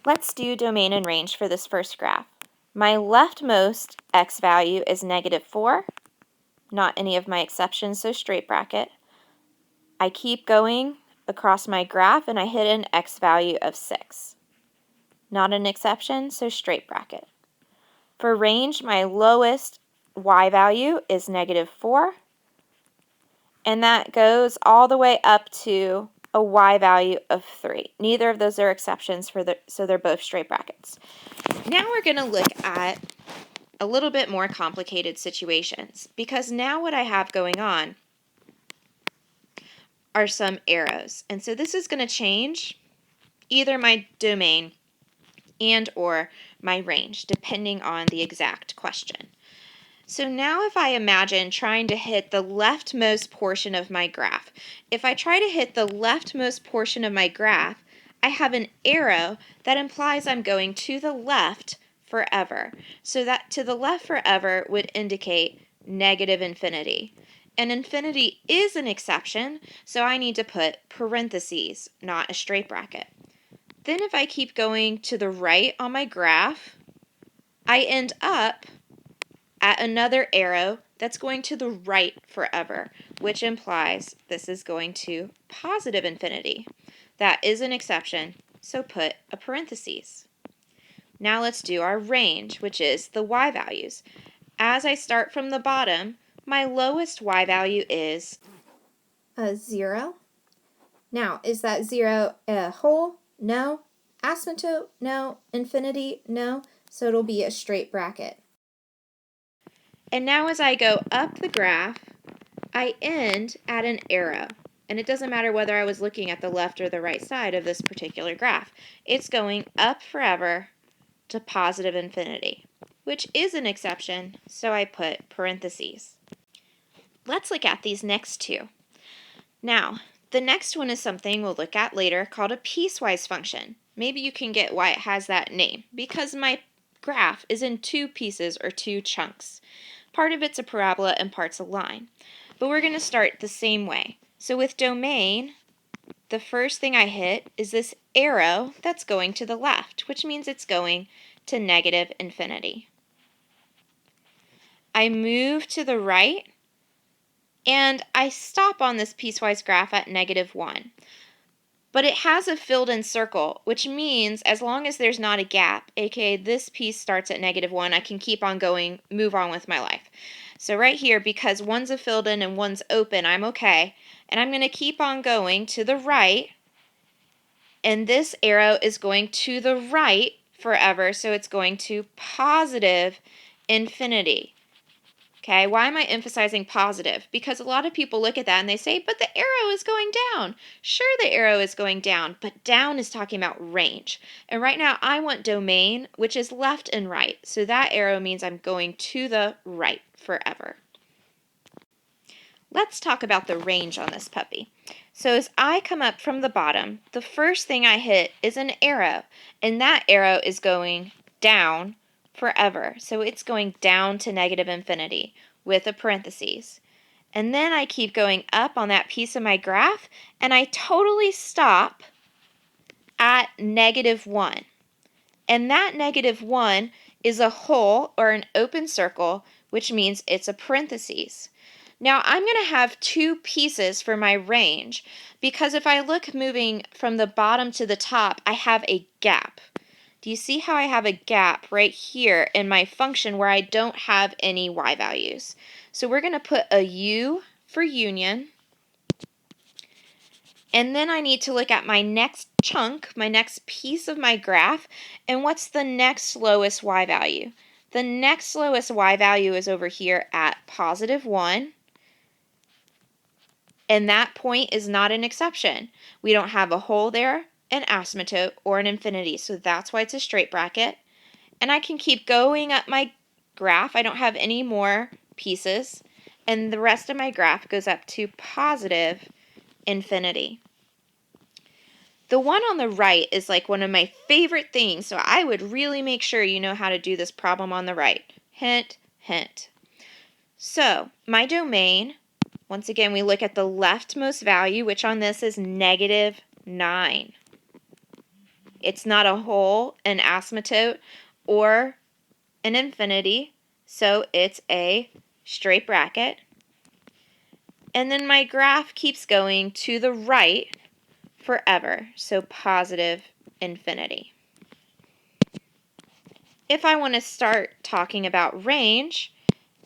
Let's do domain and range for this first graph. My leftmost x value is -4, not any of my exceptions, so straight bracket. I keep going across my graph and I hit an x value of 6. Not an exception, so straight bracket. For range, my lowest y value is -4, and that goes all the way up to a y value of 3. Neither of those are exceptions, so they're both straight brackets. Now we're going to look at a little bit more complicated situations, because now what I have going on are some arrows. And so this is going to change either my domain and or my range, depending on the exact question. So now if I imagine trying to hit the leftmost portion of my graph, if I try to hit the leftmost portion of my graph, I have an arrow that implies I'm going to the left forever. So that to the left forever would indicate -infinity. And infinity is an exception, so I need to put parentheses, not a straight bracket. Then if I keep going to the right on my graph, I end up at another arrow that's going to the right forever, which implies this is going to positive infinity. That is an exception, so put a parentheses. Now let's do our range, which is the y values. As I start from the bottom, my lowest y value is 0. Now, is that 0 a whole? No. Asymptote? No. Infinity? No. So it'll be a straight bracket. And now as I go up the graph, I end at an arrow. And it doesn't matter whether I was looking at the left or the right side of this particular graph. It's going up forever to positive infinity, which is an exception, so I put parentheses. Let's look at these next two. Now, the next one is something we'll look at later called a piecewise function. Maybe you can get why it has that name, because my graph is in two pieces or two chunks. Part of it's a parabola and part's a line. But we're going to start the same way. So with domain, the first thing I hit is this arrow that's going to the left, which means it's going to -infinity. I move to the right, and I stop on this piecewise graph at -1. But it has a filled-in circle, which means as long as there's not a gap, aka this piece starts at -1, I can keep on going, move on with my life. So right here, because one's a filled in and one's open, I'm okay. And I'm going to keep on going to the right, and this arrow is going to the right forever, so it's going to positive infinity. Okay, why am I emphasizing positive? Because a lot of people look at that and they say, but the arrow is going down. Sure, the arrow is going down, but down is talking about range. And right now I want domain, which is left and right. So that arrow means I'm going to the right forever. Let's talk about the range on this puppy. So as I come up from the bottom, the first thing I hit is an arrow, and that arrow is going down forever. So it's going down to -infinity with a parentheses. And then I keep going up on that piece of my graph, and I totally stop at -1. And that -1 is a hole or an open circle, which means it's a parentheses. Now I'm going to have two pieces for my range, because if I look moving from the bottom to the top, I have a gap. Do you see how I have a gap right here in my function where I don't have any y values? So we're going to put a U for union. And then I need to look at my next chunk, my next piece of my graph, and what's the next lowest y value? The next lowest y value is over here at +1. And that point is not an exception. We don't have a hole there, an asymptote, or an infinity, so that's why it's a straight bracket. And I can keep going up my graph. I don't have any more pieces, and the rest of my graph goes up to positive infinity. The one on the right is like one of my favorite things, so I would really make sure you know how to do this problem on the right. Hint, hint. So my domain, once again, we look at the leftmost value, which on this is -9. It's not a whole, an asymptote, or an infinity, so it's a straight bracket. And then my graph keeps going to the right forever, so positive infinity. If I want to start talking about range,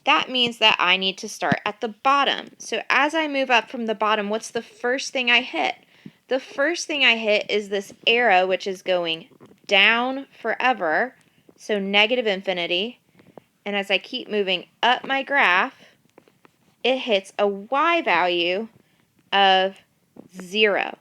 that means that I need to start at the bottom. So as I move up from the bottom, what's the first thing I hit? The first thing I hit is this arrow, which is going down forever, so negative infinity. And as I keep moving up my graph, it hits a y value of 0.